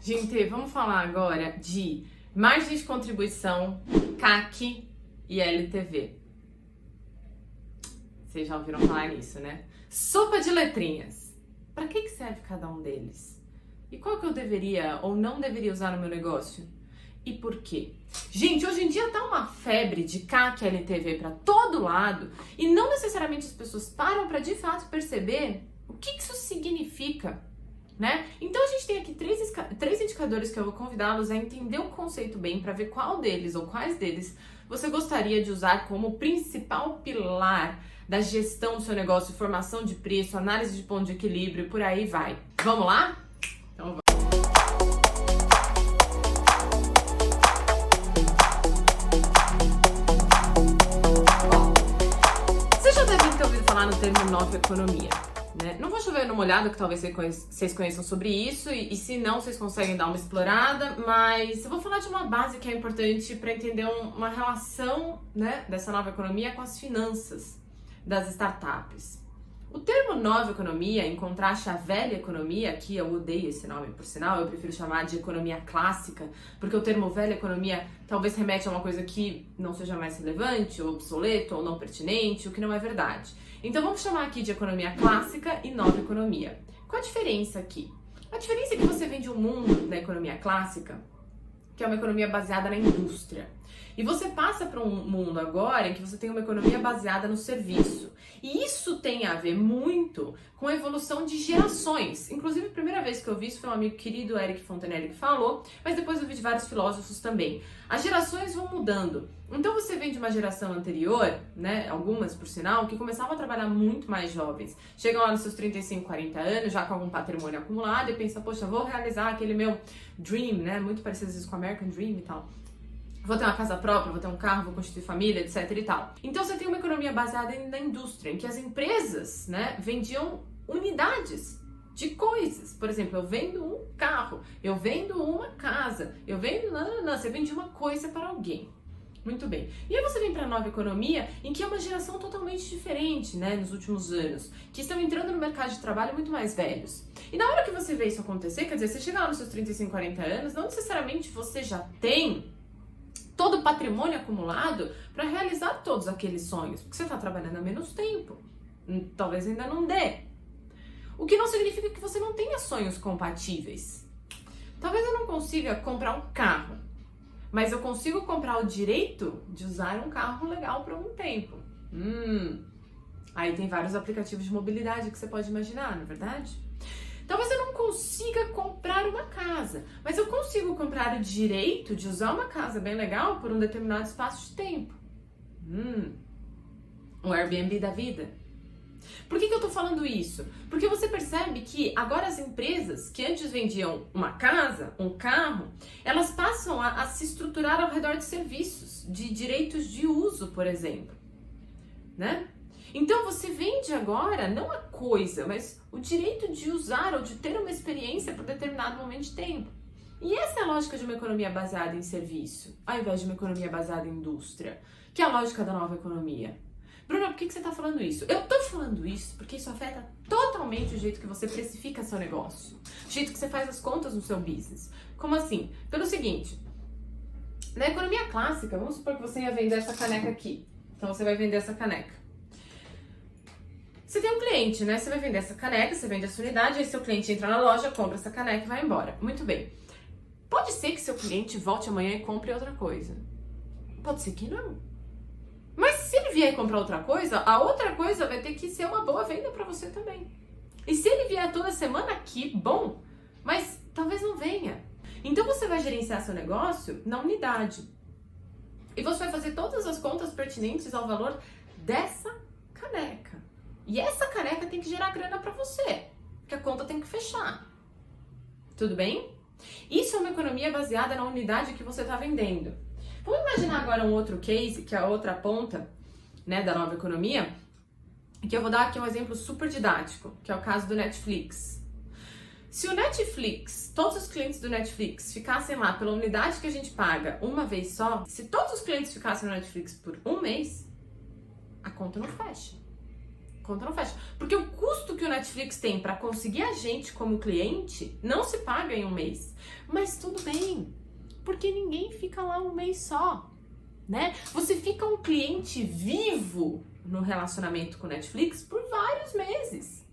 Gente, vamos falar agora de margem de contribuição, CAC e LTV. Vocês já ouviram falar nisso, né? Sopa de letrinhas. Para que serve cada um deles? E qual que eu deveria ou não deveria usar no meu negócio? E por quê? Gente, hoje em dia tá uma febre de CAC e LTV para todo lado e não necessariamente as pessoas param para de fato perceber o que isso significa, né? Então a gente tem aqui três indicadores que eu vou convidá-los a entender o conceito bem para ver qual deles ou quais deles você gostaria de usar como principal pilar da gestão do seu negócio, formação de preço, análise de ponto de equilíbrio e por aí vai. Vamos lá? Então vamos. Você já deve ter ouvido falar no termo nova economia, né? Não vou chover numa olhada, que talvez vocês conheçam sobre isso, e se não, vocês conseguem dar uma explorada, mas eu vou falar de uma base que é importante para entender uma relação, né, dessa nova economia com as finanças das startups. O termo nova economia, em contraste à velha economia, que eu odeio esse nome por sinal, eu prefiro chamar de economia clássica, porque o termo velha economia talvez remete a uma coisa que não seja mais relevante, ou obsoleto, ou não pertinente, o que não é verdade. Então vamos chamar aqui de economia clássica e nova economia. Qual a diferença aqui? A diferença é que você vem de um mundo da economia clássica, que é uma economia baseada na indústria. E você passa para um mundo agora em que você tem uma economia baseada no serviço. E isso tem a ver muito com a evolução de gerações. Inclusive, a primeira vez que eu vi isso foi um amigo querido, Eric Fontenelle, que falou, mas depois eu vi de vários filósofos também. As gerações vão mudando. Então você vem de uma geração anterior, né, algumas por sinal, que começavam a trabalhar muito mais jovens. Chegam lá nos seus 35, 40 anos, já com algum patrimônio acumulado e pensa, poxa, vou realizar aquele meu dream, né, muito parecido às vezes com o American Dream e tal. Vou ter uma casa própria, vou ter um carro, vou constituir família, etc e tal. Então você tem uma economia baseada na indústria, em que as empresas, né, vendiam unidades de coisas. Por exemplo, eu vendo um carro, eu vendo uma casa, eu vendo... Não, você vende uma coisa para alguém. Muito bem. E aí você vem para a nova economia, em que é uma geração totalmente diferente, né, nos últimos anos, que estão entrando no mercado de trabalho muito mais velhos. E na hora que você vê isso acontecer, quer dizer, você chega lá nos seus 35, 40 anos, não necessariamente você já tem todo o patrimônio acumulado para realizar todos aqueles sonhos, porque você está trabalhando há menos tempo, talvez ainda não dê. O que não significa que você não tenha sonhos compatíveis. Talvez eu não consiga comprar um carro, mas eu consigo comprar o direito de usar um carro legal por algum tempo. Aí tem vários aplicativos de mobilidade que você pode imaginar, não é verdade? Talvez eu não consiga comprar uma casa, mas eu consigo comprar o direito de usar uma casa bem legal por um determinado espaço de tempo. Um Airbnb da vida. Por que eu tô falando isso? Porque você percebe que agora as empresas que antes vendiam uma casa, um carro, elas passam a se estruturar ao redor de serviços, de direitos de uso, por exemplo, né? Então você vende agora não a coisa, mas o direito de usar ou de ter uma experiência por determinado momento de tempo. E essa é a lógica de uma economia baseada em serviço, ao invés de uma economia baseada em indústria, que é a lógica da nova economia. Bruna, por que você está falando isso? Eu estou falando isso porque isso afeta totalmente o jeito que você precifica seu negócio, o jeito que você faz as contas no seu business. Como assim? Pelo seguinte, na economia clássica, vamos supor que você ia vender essa caneca aqui. Então você vai vender essa caneca. Você tem um cliente, né? Você vai vender essa caneca, você vende a sua unidade, aí seu cliente entra na loja, compra essa caneca e vai embora. Muito bem. Pode ser que seu cliente volte amanhã e compre outra coisa. Pode ser que não. Mas se ele vier comprar outra coisa, a outra coisa vai ter que ser uma boa venda para você também. E se ele vier toda semana aqui, bom, mas talvez não venha. Então você vai gerenciar seu negócio na unidade. E você vai fazer todas as contas pertinentes ao valor dessa caneca. E essa caneca tem que gerar grana para você, porque a conta tem que fechar. Tudo bem? Isso é uma economia baseada na unidade que você está vendendo. Vamos imaginar agora um outro case, que é a outra ponta, né, da nova economia, que eu vou dar aqui um exemplo super didático, que é o caso do Netflix. Se o Netflix, todos os clientes do Netflix ficassem lá pela unidade que a gente paga uma vez só, se todos os clientes ficassem no Netflix por um mês, a conta não fecha. Conta não fecha. Porque o custo que o Netflix tem para conseguir a gente como cliente não se paga em um mês. Mas tudo bem, porque ninguém fica lá um mês só, né? Você fica um cliente vivo no relacionamento com Netflix por vários meses,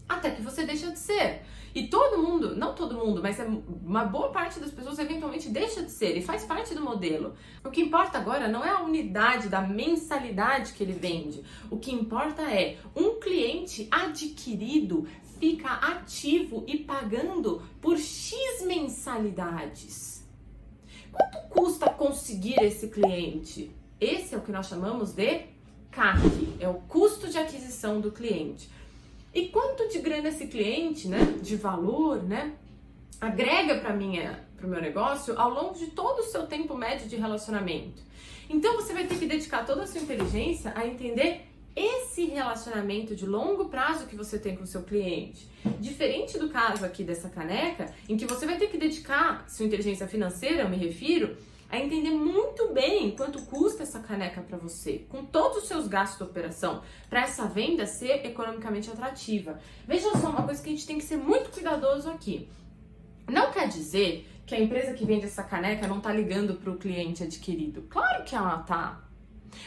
até que você deixa de ser. E todo mundo, não todo mundo, mas uma boa parte das pessoas eventualmente deixa de ser e faz parte do modelo. O que importa agora não é a unidade da mensalidade que ele vende. O que importa é um cliente adquirido fica ativo e pagando por X mensalidades. Quanto custa conseguir esse cliente? Esse é o que nós chamamos de CAC, é o custo de aquisição do cliente. E quanto de grana esse cliente, né, de valor, né, agrega para o meu negócio ao longo de todo o seu tempo médio de relacionamento? Então você vai ter que dedicar toda a sua inteligência a entender esse relacionamento de longo prazo que você tem com o seu cliente. Diferente do caso aqui dessa caneca, em que você vai ter que dedicar sua inteligência financeira, eu me refiro, a entender muito bem quanto custa essa caneca para você, com todos os seus gastos de operação, para essa venda ser economicamente atrativa. Veja só, uma coisa que a gente tem que ser muito cuidadoso aqui. Não quer dizer que a empresa que vende essa caneca não está ligando para o cliente adquirido. Claro que ela está.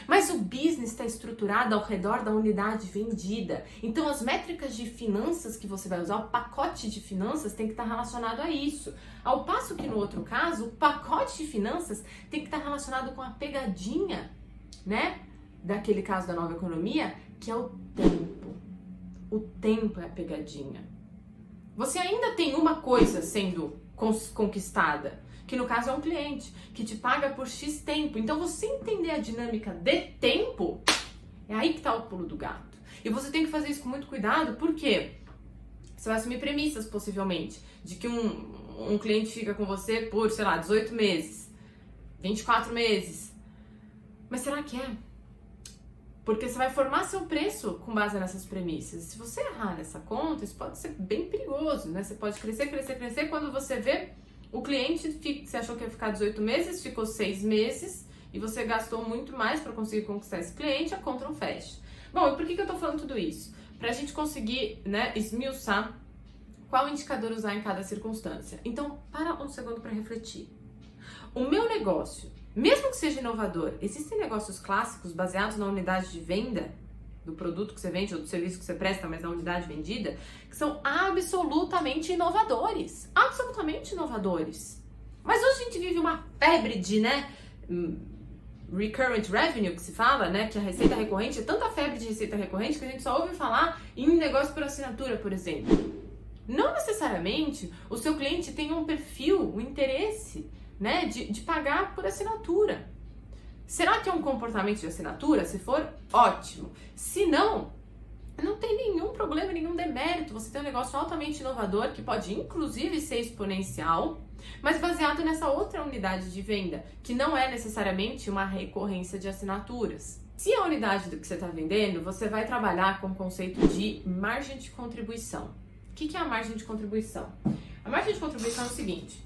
Mas o business está estruturado ao redor da unidade vendida. Então as métricas de finanças que você vai usar, o pacote de finanças tem que estar relacionado a isso. Ao passo que no outro caso, o pacote de finanças tem que estar relacionado com a pegadinha, né? Daquele caso da nova economia, que é o tempo. O tempo é a pegadinha. Você ainda tem uma coisa sendo conquistada, que no caso é um cliente, que te paga por X tempo. Então você entender a dinâmica de tempo, é aí que está o pulo do gato. E você tem que fazer isso com muito cuidado, porque você vai assumir premissas, possivelmente, de que um cliente fica com você por, sei lá, 18 meses, 24 meses. Mas será que é? Porque você vai formar seu preço com base nessas premissas. Se você errar nessa conta, isso pode ser bem perigoso, né? Você pode crescer, crescer, crescer, quando você vê o cliente, você achou que ia ficar 18 meses, ficou 6 meses e você gastou muito mais para conseguir conquistar esse cliente, a conta não fecha. Bom, e por que eu tô falando tudo isso? Pra gente conseguir, né, esmiuçar qual indicador usar em cada circunstância. Então, para um segundo para refletir. O meu negócio, mesmo que seja inovador, existem negócios clássicos baseados na unidade de venda do produto que você vende ou do serviço que você presta, mas na unidade vendida, que são absolutamente inovadores. Absolutamente inovadores. Mas hoje a gente vive uma febre de, né, recurrent revenue, que se fala, né, que a receita recorrente, é tanta febre de receita recorrente que a gente só ouve falar em negócio por assinatura, por exemplo. Não necessariamente o seu cliente tem um perfil, um interesse, né, de pagar por assinatura. Será que é um comportamento de assinatura? Se for, ótimo. Se não, não tem nenhum problema, nenhum demérito. Você tem um negócio altamente inovador que pode inclusive ser exponencial, mas baseado nessa outra unidade de venda, que não é necessariamente uma recorrência de assinaturas. Se a unidade do que você está vendendo, você vai trabalhar com o conceito de margem de contribuição. O que é a margem de contribuição? A margem de contribuição é o seguinte.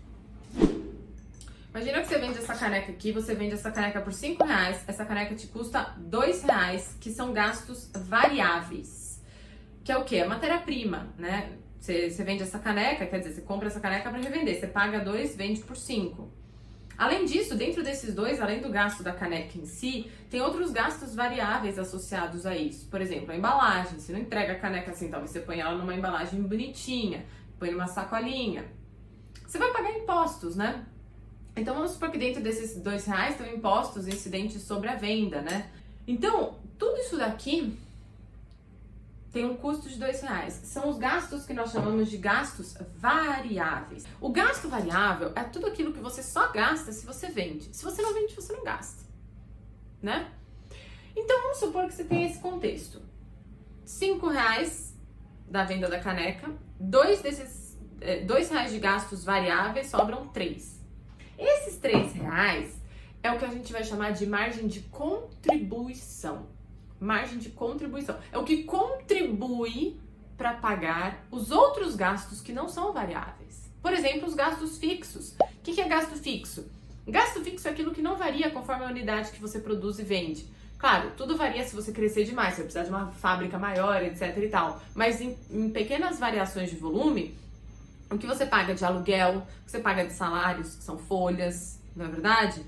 Imagina que você vende essa caneca aqui, você vende essa caneca por R$5, essa caneca te custa R$2, que são gastos variáveis. Que é o quê? É matéria-prima, né? Você vende essa caneca, quer dizer, você compra essa caneca para revender, você paga 2, vende por 5. Além disso, dentro desses dois, além do gasto da caneca em si, tem outros gastos variáveis associados a isso. Por exemplo, a embalagem. Você não entrega a caneca assim, talvez você põe ela numa embalagem bonitinha, põe numa sacolinha. Você vai pagar impostos, né? Então vamos supor que dentro desses R$2 tem impostos incidentes sobre a venda, né? Então, tudo isso daqui tem um custo de R$2. São os gastos que nós chamamos de gastos variáveis. O gasto variável é tudo aquilo que você só gasta se você vende. Se você não vende, você não gasta, né? Então vamos supor que você tem esse contexto. R$5 da venda da caneca, R$2 de gastos variáveis, sobram 3. Esses R$3 é o que a gente vai chamar de margem de contribuição. Margem de contribuição. É o que contribui para pagar os outros gastos que não são variáveis. Por exemplo, os gastos fixos. O que é gasto fixo? Gasto fixo é aquilo que não varia conforme a unidade que você produz e vende. Claro, tudo varia se você crescer demais, você vai precisar de uma fábrica maior, etc e tal. Mas em pequenas variações de volume, o que você paga de aluguel, o que você paga de salários, que são folhas, não é verdade?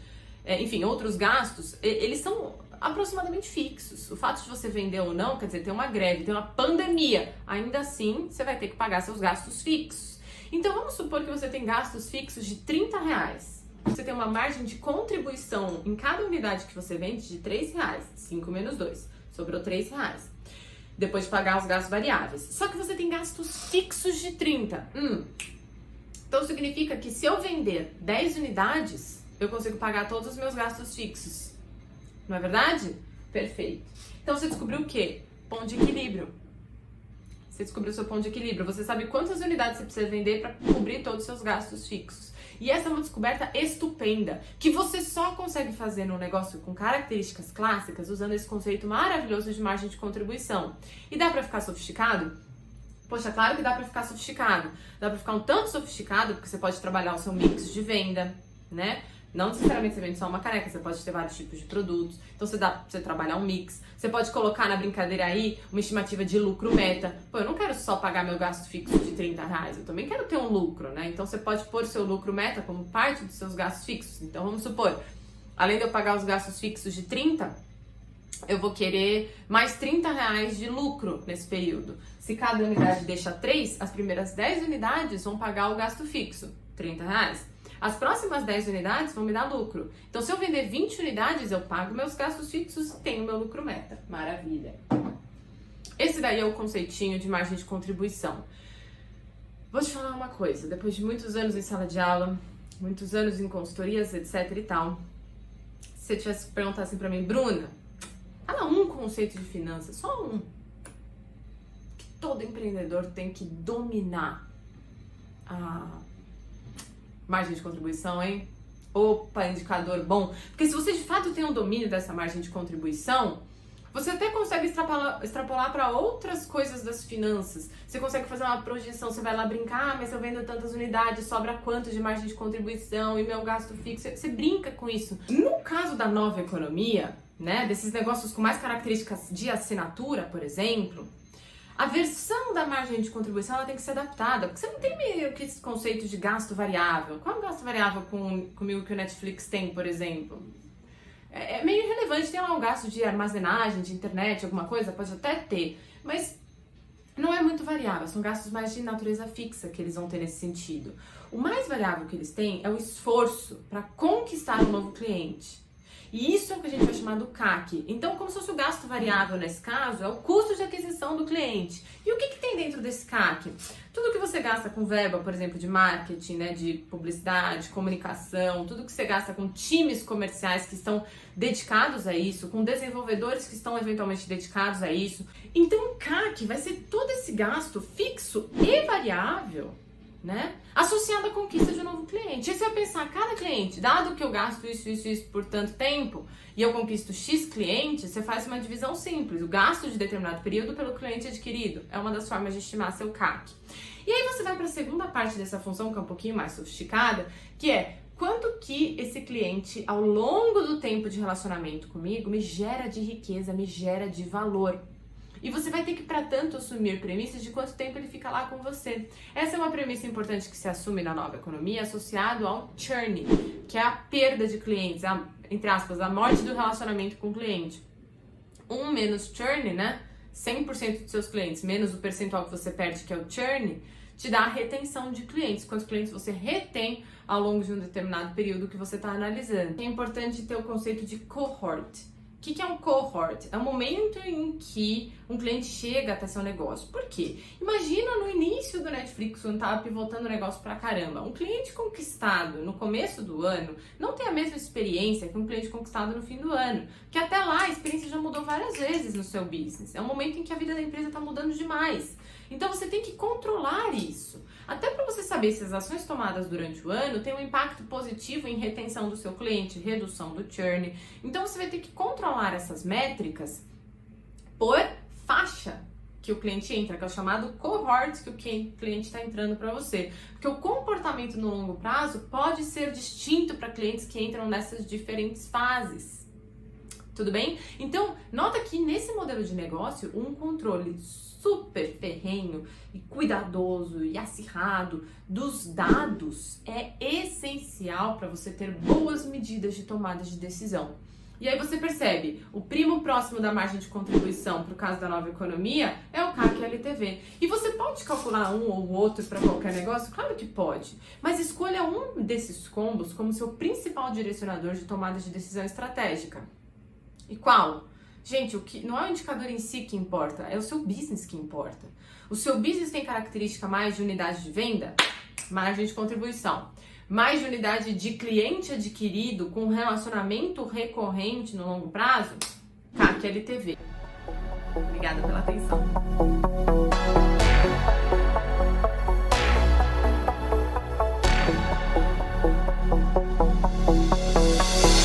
Enfim, outros gastos, eles são aproximadamente fixos. O fato de você vender ou não, quer dizer, tem uma greve, tem uma pandemia, ainda assim você vai ter que pagar seus gastos fixos. Então vamos supor que você tem gastos fixos de R$30. Você tem uma margem de contribuição em cada unidade que você vende de R$3, 5 menos 2, sobrou R$3. Depois de pagar os gastos variáveis. Só que você tem gastos fixos de 30. Então significa que se eu vender 10 unidades, eu consigo pagar todos os meus gastos fixos. Não é verdade? Perfeito. Então você descobriu o quê? Ponto de equilíbrio. Você descobriu o seu ponto de equilíbrio. Você sabe quantas unidades você precisa vender para cobrir todos os seus gastos fixos. E essa é uma descoberta estupenda, que você só consegue fazer num negócio com características clássicas usando esse conceito maravilhoso de margem de contribuição. E dá pra ficar sofisticado? Poxa, claro que dá pra ficar sofisticado. Dá pra ficar um tanto sofisticado, porque você pode trabalhar o seu mix de venda, né? Não necessariamente você vende só uma caneca, você pode ter vários tipos de produtos. Então dá pra você trabalhar um mix. Você pode colocar na brincadeira aí uma estimativa de lucro meta. Pô, eu não quero só pagar meu gasto fixo de R$30, eu também quero ter um lucro, né? Então você pode pôr seu lucro meta como parte dos seus gastos fixos. Então vamos supor, além de eu pagar os gastos fixos de 30, eu vou querer mais R$30 de lucro nesse período. Se cada unidade deixa 3, as primeiras 10 unidades vão pagar o gasto fixo, R$30. As próximas 10 unidades vão me dar lucro. Então, se eu vender 20 unidades, eu pago meus gastos fixos e tenho meu lucro meta. Maravilha. Esse daí é o conceitinho de margem de contribuição. Vou te falar uma coisa. Depois de muitos anos em sala de aula, muitos anos em consultorias, etc e tal, se você tivesse que perguntar assim pra mim, Bruna, fala um conceito de finanças, só um, que todo empreendedor tem que dominar a margem de contribuição, hein? Opa, indicador bom. Porque se você de fato tem um domínio dessa margem de contribuição, você até consegue extrapolar para outras coisas das finanças. Você consegue fazer uma projeção, você vai lá brincar, mas eu vendo tantas unidades, sobra quanto de margem de contribuição e meu gasto fixo. Você brinca com isso. No caso da nova economia, né, desses negócios com mais características de assinatura, por exemplo, a versão da margem de contribuição ela tem que ser adaptada, porque você não tem meio que esse conceito de gasto variável. Qual é o gasto variável comigo que o Netflix tem, por exemplo? É meio irrelevante, tem lá um gasto de armazenagem, de internet, alguma coisa, pode até ter, mas não é muito variável, são gastos mais de natureza fixa que eles vão ter nesse sentido. O mais variável que eles têm é o esforço para conquistar um novo cliente. E isso é o que a gente vai chamar do CAC. Então, como se fosse o gasto variável nesse caso, é o custo de aquisição do cliente. E o que tem dentro desse CAC? Tudo que você gasta com verba, por exemplo, de marketing, né, de publicidade, comunicação, tudo que você gasta com times comerciais que estão dedicados a isso, com desenvolvedores que estão eventualmente dedicados a isso. Então, o CAC vai ser todo esse gasto fixo e variável, né? Associado à conquista de um novo cliente. E você vai pensar, cada cliente, dado que eu gasto isso por tanto tempo e eu conquisto X clientes, você faz uma divisão simples. O gasto de determinado período pelo cliente adquirido é uma das formas de estimar seu CAC. E aí você vai para a segunda parte dessa função, que é um pouquinho mais sofisticada, que é quanto que esse cliente, ao longo do tempo de relacionamento comigo, me gera de riqueza, me gera de valor. E você vai ter que, para tanto, assumir premissas de quanto tempo ele fica lá com você. Essa é uma premissa importante que se assume na nova economia, associado ao churn, que é a perda de clientes, entre aspas, a morte do relacionamento com o cliente. Menos churn, né? 100% dos seus clientes, menos o percentual que você perde, que é o churn, te dá a retenção de clientes. Quantos clientes você retém ao longo de um determinado período que você está analisando. É importante ter o conceito de cohort. O que é um cohort? É o momento em que um cliente chega até seu negócio. Por quê? Imagina no início do Netflix, quando tava pivotando o negócio pra caramba. Um cliente conquistado no começo do ano não tem a mesma experiência que um cliente conquistado no fim do ano. Porque até lá a experiência já mudou várias vezes no seu business. É um momento em que a vida da empresa tá mudando demais. Então você tem que controlar isso. Até para você saber se as ações tomadas durante o ano têm um impacto positivo em retenção do seu cliente, redução do churn. Então você vai ter que controlar essas métricas por faixa que o cliente entra, que é o chamado cohort que o cliente está entrando para você. Porque o comportamento no longo prazo pode ser distinto para clientes que entram nessas diferentes fases. Tudo bem? Então, nota que nesse modelo de negócio, um controle super ferrenho e cuidadoso e acirrado dos dados é essencial para você ter boas medidas de tomada de decisão. E aí você percebe, o primo próximo da margem de contribuição para o caso da nova economia é o CAC LTV. E você pode calcular um ou outro para qualquer negócio? Claro que pode. Mas escolha um desses combos como seu principal direcionador de tomada de decisão estratégica. E qual? Gente, o que não é o indicador em si que importa, é o seu business que importa. O seu business tem característica mais de unidade de venda? Margem de contribuição. Mais de unidade de cliente adquirido com relacionamento recorrente no longo prazo? CAC LTV. Obrigada pela atenção.